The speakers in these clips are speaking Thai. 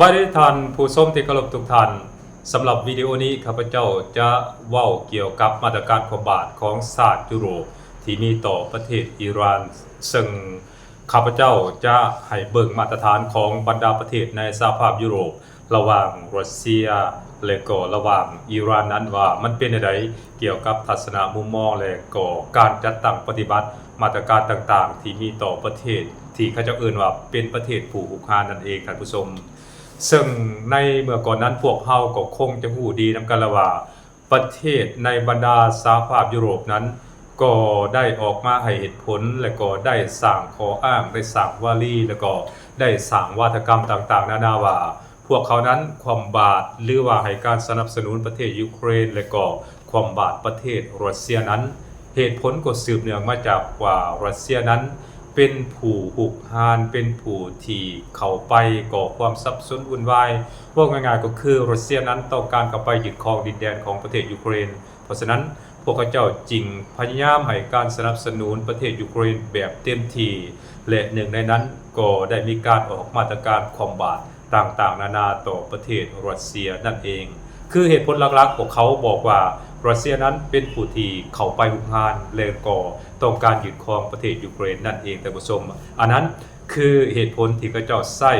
บายดีท่านผู้ชมที่เคารพทุกท่านสำหรับวิดีโอนี้ข้าพเจ้าจะเว้าเกี่ยวกับมาตรการความบาดของชาติยุโรปที่มีต่อประเทศอิหร่านซึ่งข้าพเจ้าจะให้เบิ่งมาตรฐานของบรรดาประเทศในสหภาพยุโรประหว่างรัสเซียและก็ระหว่างอิหร่านนั้นว่ามันเป็นจังไดเกี่ยวกับทัศนมุมมองและก็การจัดตั้งปฏิบัติมาตรการต่างๆที่มีต่อประเทศที่เขาเจ้าเอิ้นว่าเป็นประเทศผู้หุกคานนั่นเองท่านผู้ชมซึ่งในเมื่อก่อนนั้นพวกเฮาก็คงจะฮู้ดีนำกันแล้วว่าประเทศในบรรดาสหภาพยุโรปนั้นก็ได้ออกมาให้เหตุผลและก็ได้สร้างข้ออ้างได้สร้างวลีแล้วก็ได้สร้างวาทกรรมต่างๆนานาว่าพวกเขานั้นความบาดหรือว่าให้การสนับสนุนประเทศยูเครนและก็ความบาดประเทศรัสเซียนั้นเหตุผลก็สืบเนื่องมาจากว่ารัสเซียนั้นเป็นผู้หุกหานเป็นผู้ที่เข้าไปก่อความสับสนวุ่นวายว่าง่ายๆก็คือรัสเซียนั้นต้องการเข้าไปยึดครองดินแดนของประเทศยูเครนเพราะฉะนั้นพวกเขาเจ้าจึงพยายามให้การสนับสนุนประเทศยูเครนแบบเต็มที่และหนึ่งในนั้นก็ได้มีการออกมาตรการความบาดต่างๆนานาต่อประเทศรัสเซียนั่นเองคือเหตุผลหลักๆของเขาบอกว่ารัสเซียนั้นเป็นผู้ที่เข้าไปหุกหานและก็ต้องการยึดครองประเทศยูเครนนั่นเองท่านผู้ชมอันนั้นคือเหตุผลที่เขาเจ้าใช้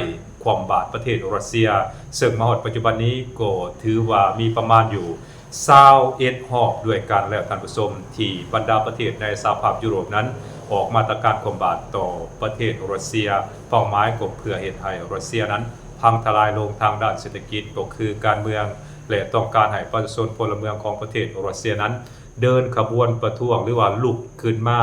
ความบาดประเทศรัสเซียซึ่งมาฮอดปัจจุบันนี้ก็ถือว่ามีประมาณอยู่21รอบด้วยกันแล้วท่านผู้ชมที่บรรดาประเทศในสหภาพยุโรปนั้นออกมาตรการความบาดต่อประเทศรัสเซียเป้าหมายก็เพื่อเฮ็ดให้รัสเซียนั้นพังทลายลงทางด้านเศรษฐกิจก็คือการเมืองและต้องการให้ประชาชนพลเมืองของประเทศรัสเซียนั้นเดินขบวนประท้วงหรือว่าลุกขึ้นมา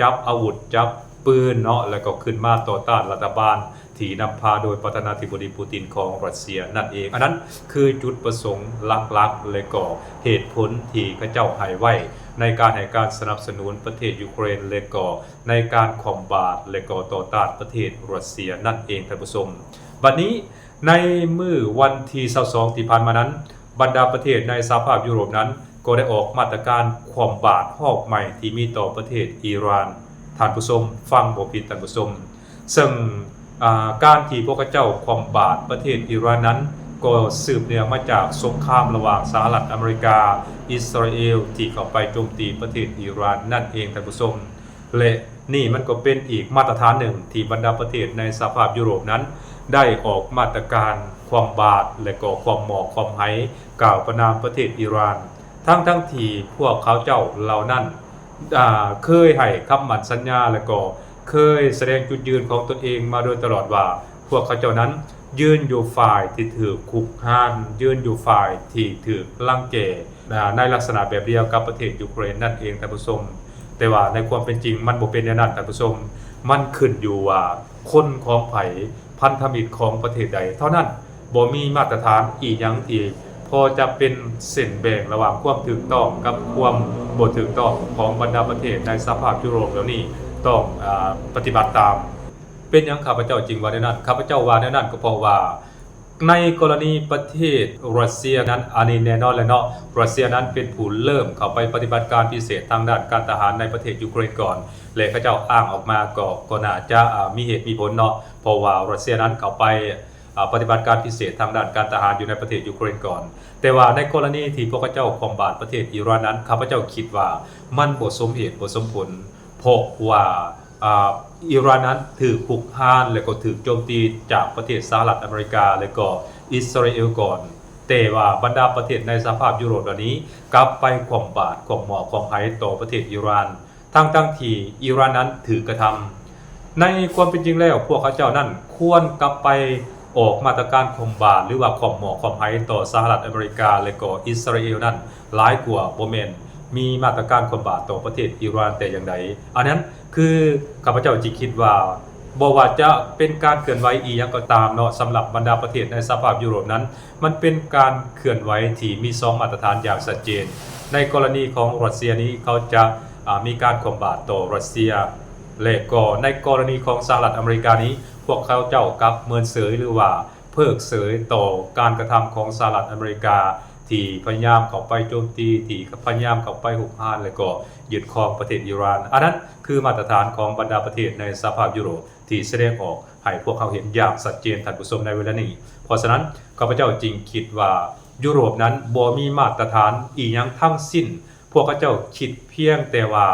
จับอาวุธจับปืนเนาะแล้วก็ขึ้นมาต่อต้านรัฐบาลที่นำพาโดยประธานาธิบดีปูตินของรัสเซียนั่นเองอันนั้นคือจุดประสงค์หลักๆและก็เหตุผลที่เขาเจ้าให้ไว้ในการให้การสนับสนุนประเทศยูเครนและก็ในการคอมบาตและก็ต่อต้านประเทศรัสเซียนั่นเองท่านผู้ชมบัดนี้ในมื้อวันที่22ที่ผ่านมานั้นบรรดาประเทศในสหภาพยุโรปนั้นก็ได้ออกมาตรการความบาดรอบใหม่ที่มีต่อประเทศอิหร่านท่านผู้ชมฟังบ่ผิดท่านผู้ชมซึ่งการที่พวกเจ้าความบาดประเทศอิหร่านนั้นก็สืบเนื่องมาจากสงครามระหว่างสหรัฐอเมริกาอิสราเอลที่เข้าไปโจมตีประเทศอิหร่านนั่นเองท่านผู้ชมและนี่มันก็เป็นอีกมาตรฐานหนึ่งที่บรรดาประเทศในสหภาพยุโรปนั้นได้ออกมาตรการความบาดและก็ความหมอกความไหกล่าวประณามประเทศอิหร่านทั้งที่พวกเขาเจ้าเหล่านั้นเคยให้คำมั่นสัญญาและก็เคยแสดงจุดยืนของตนเองมาโดยตลอดว่าพวกเขาเจ้านั้นยืนอยู่ฝ่ายที่ถูกคุกคามยืนอยู่ฝ่ายที่ถูกรังแกในลักษณะแบบเดียวกับประเทศยูเครนนั่นเองท่านผู้ชมแต่ว่าในความเป็นจริงมันบ่เป็นอย่างนั้นท่านผู้ชมมันขึ้นอยู่ว่าคนของไผพันธมิตรของประเทศใดเท่านั้นบ่มีมาตรฐานอีหยังที่พอจะเป็นเส้นแบ่งระหว่างความถูกต้องกับความบ่ถูกต้องของบรรดาประเทศในสหภาพยุโรปแล้วนี้ต้องปฏิบัติตามเป็นหยังข้าพเจ้าจริงว่าแนวนั้นข้าพเจ้าว่าแนวนั้นก็เพราะว่าในกรณีประเทศรัสเซียนั้นอันนี้แน่นอนแล้วเนาะรัสเซียนั้นเป็นผู้เริ่มเข้าไปปฏิบัติการพิเศษทางด้านการทหารในประเทศยูเครนก่อนและเขาเจ้าอ้างออกมาก็น่าจะมีเหตุมีผลเนาะเพราะว่ารัสเซียนั้นเข้าไปปฏิบัติการพิเศษทางด้านการทหารอยู่ในประเทศยูเครนก่อนแต่ว่าในกรณีที่พวกเขาเจ้าคอมบาตประเทศอิหร่านนั้นข้าพเจ้าคิดว่ามันบ่สมเหตุบ่สมผลเพราะว่าอิหร่านนั้นถูกคุกคามและก็ถูกโจมตีจากประเทศสหรัฐอเมริกาและก็อิสราเอลก่อนแต่ว่าบรรดาประเทศในสหภาพยุโรปเหล่านี้กลับไปคอมบาตความหมอกความไหต่อประเทศอิหร่านทั้งที่อิหร่านนั้นถือกระทำในความเป็นจริงแล้วพวกเขาเจ้านั้นควรกลับไปออกมาตรการคอมบาตหรือว่าความหมอกความไหต่อสหรัฐอเมริกาและก็อิสราเอลนั้นหลายกว่าบ่แม่นมีมาตรการคอมบาตต่อประเทศอิหร่านแต่อย่างใดอันนั้นคือข้าพเจ้าจิคิดว่าบ่ว่าจะเป็นการเคลื่อนไหวอีหยังก็ตามเนาะสำหรับบรรดาประเทศในสหภาพยุโรปนั้นมันเป็นการเคลื่อนไหวที่มี2มาตรฐานอย่างชัดเจนในกรณีของรัสเซียนี้เขาจะมีการคอมบาตต่อรัสเซียและก็ในกรณีของสหรัฐอเมริกานี้พวกเขาเจ้ากับเมินเสยหรือว่าเพิกเสยต่อการกระทำของสหรัฐอเมริกา ที่พยายามเข้าไปโจมตีที่พยายามเข้าไปหุกหานแล้วก็ยึดครองประเทศอิหร่านอันนั้นคือมาตรฐานของบรรดาประเทศในสหภาพยุโรปที่แสดงออกให้พวกเขาเห็นอย่างชัดเจนท่านผู้ชมในเวลานี้เพราะฉะนั้นข้าพเจ้าจึงคิดว่ายุโรปนั้นบ่มีมาตรฐานอีหยังทั้งสิ้นพวกเขาเจ้าคิดเพียงแต่ว่า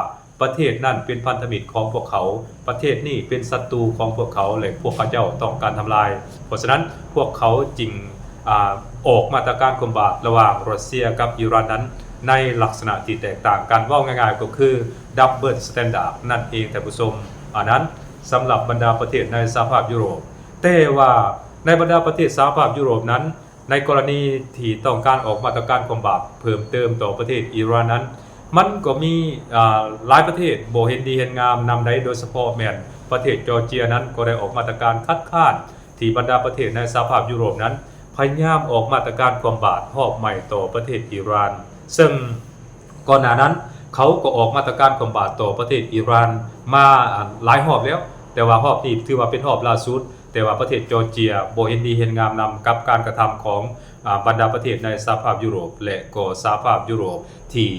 ประเทศนั้นเป็นพันธมิตรของพวกเขาประเทศนี้เป็นศัตรูของพวกเขาและพวกเขาเจ้าต้องการทำลายเพราะฉะนั้นพวกเขาจึงออกมาตรการคอมบาตระหว่างรัสเซียกับอิหร่านนั้นในลักษณะที่แตกต่างกันว่าง่ายๆก็คือดับเบิลสแตนดาร์ดนั่นเองท่านผู้ชมอันนั้นสำหรับบรรดาประเทศในสหภาพยุโรปแต่ว่าในบรรดาประเทศสหภาพยุโรปนั้นในกรณีที่ต้องการออกมาตรการคอมบาตเพิ่มเติมต่อประเทศอิหร่านนั้นมันก็มีหลายประเทศบ่เห็นดีเห็นงามนำได้โดยเฉพาะแม่นประเทศจอร์เจียนั้นก็ได้ออกมาตรการคัดค้านที่บรรดาประเทศในสหภาพยุโรปนั้นพยายามออกมาตรการคอมบาตรอบใหม่ต่อประเทศอิหร่านซึ่งก่อนหน้านั้นเขาก็ออกมาตรการคอมบาตต่อประเทศอิหร่านมาหลายรอบแล้วแต่ว่ารอบนี้ถือว่าเป็นรอบล่าสุดแต่ว่าประเทศจอร์เจียบ่เห็นดีเห็นงามนำกับการกระทำของบรรดาประเทศในสหภาพยุโรปและก็สหภาพยุโรปที่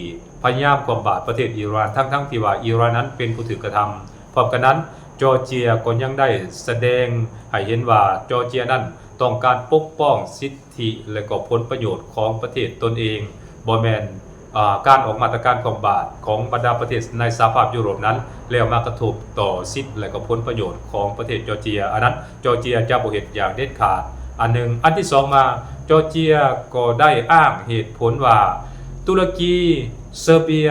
พยายามคอมบาตประเทศอิหร่านทั้งที่ว่าอิหร่านนั้นเป็นผู้ถูกกระทำพร้อมกันนั้นจอร์เจียก็ยังได้แสดงให้เห็นว่าจอร์เจียนั้นต้องการปกป้องสิทธิและก็ผลประโยชน์ของประเทศตนเองบ่แม่นการออกมาตรการคอมบาตของบรรดาประเทศในสหภาพยุโรปนั้นแล้วมากระทบต่อสิทธิและก็ผลประโยชน์ของประเทศจอร์เจียอันนั้นจอร์เจียจะบ่เฮ็ดอย่างเด็ดขาดอันหนึ่งอันที่สองมาจอร์เจียก็ได้อ้างเหตุผลว่าตุรกีเซอร์เบีย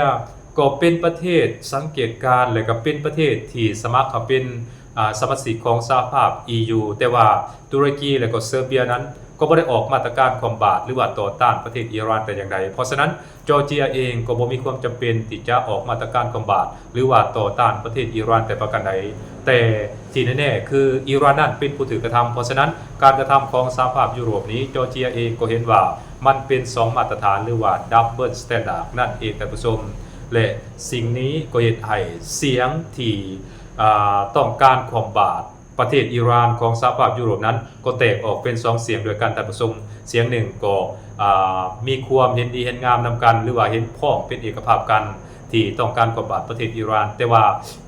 ก็เป็นประเทศสังเกตการณ์และก็เป็นประเทศที่สมัครเข้าเป็นสมาชิกของสหภาพ EU แต่ว่าตุรกีและก็เซอร์เบียนั้นก็บ่ได้ออกมาตรการคอมบาตหรือว่าต่อต้านประเทศอิหร่านแต่อย่างใดเพราะฉะนั้นจอร์เจียเองก็บ่มีความจำเป็นที่จะออกมาตรการคอมบาตหรือว่าต่อต้านประเทศอิหร่านแต่ประการใดแต่ที่แน่ๆคืออิหร่านนั้นเป็นผู้ถูกกระทำเพราะฉะนั้นการกระทำของสหภาพยุโรปนี้จอร์เจียเองก็เห็นว่ามันเป็น2มาตรฐานหรือว่าดับเบิลสแตนดาร์ดนั่นเองท่านผู้ชมและสิ่งนี้ก็เฮ็ดให้เสียงที่ต้องการคอมบาตประเทศอิหร่านของสหภาพยุโรปนั้นก็แตกออกเป็น2เสียงโดยการท่านผู้ชมเสียงหนึ่งก็มีความเห็นดีเห็นงามนำกันหรือว่าเห็นพ้องเป็นเอกภาพกันที่ต้องการคอมบาตประเทศอิหร่านแต่ว่า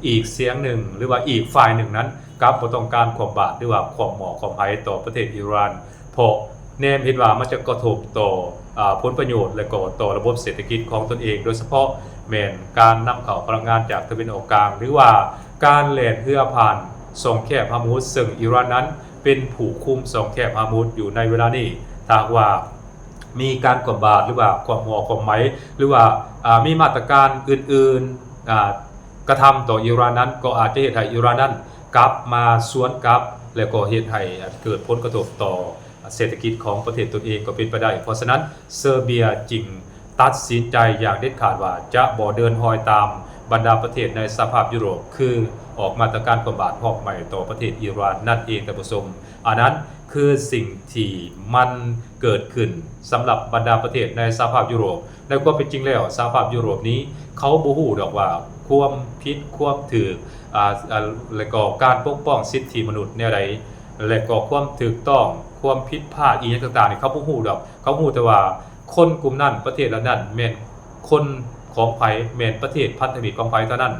อีกเสียงหนึ่งหรือว่าอีกฝ่ายหนึ่งนั้นกลับบ่ต้องการคอมบาตหรือว่าความเหมาะความไผต่อประเทศอิหร่านเพราะแนมเห็นว่ามันจะกระทบต่อผลประโยชน์และก็ต่อระบบเศรษฐกิจของตนเองโดยเฉพาะแม่นการนำเข้าพลังงานจากตะวันออกกลางหรือว่าการแล่นเรือผ่านส่งแคบฮามูดซึ่งอิหร่านนั้นเป็นผู้คุมส่งแคบฮามูดอยู่ในเวลานี้ถ้าว่ามีการกบาดหรือว่าความหัวความไหมหรือว่ามีมาตรการอื่นๆกระทำต่ออิหร่านนั้นก็อาจจะเฮ็ดให้อิหร่านนั้นกลับมาสวนกลับแล้วก็เฮ็ดให้เกิดผลกระทบต่อเศรษฐกิจของประเทศตนเองก็เป็นไปได้เพราะฉะนั้นเซอร์เบียจึงตัดสินใจอย่างเด็ดขาดว่าจะบ่เดินหอยตามบรรดาประเทศในสหภาพยุโรปคือออกมาตรการคอมบาตรอบใหม่ต่อประเทศอิหร่านนั่นเองท่านผู้ชมอันนั้นคือสิ่งที่มันเกิดขึ้นสำหรับบรรดาประเทศในสหภาพยุโรปในความเป็นจริงแล้วสหภาพยุโรปนี้เขาบ่ฮู้ดอกว่าความผิดความถูกและก็การปกป้องสิทธิมนุษย์แนวใดและก็ความถูกต้องความผิดพลาดอีหยังต่างๆนี่เขาบ่ฮู้ดอกเขาฮู้แต่ว่าคนกลุ่มนั้นประเทศเหล่านั้นแม่นคนของไผแม่นประเทศพันธมิตรของไผเท่านั้น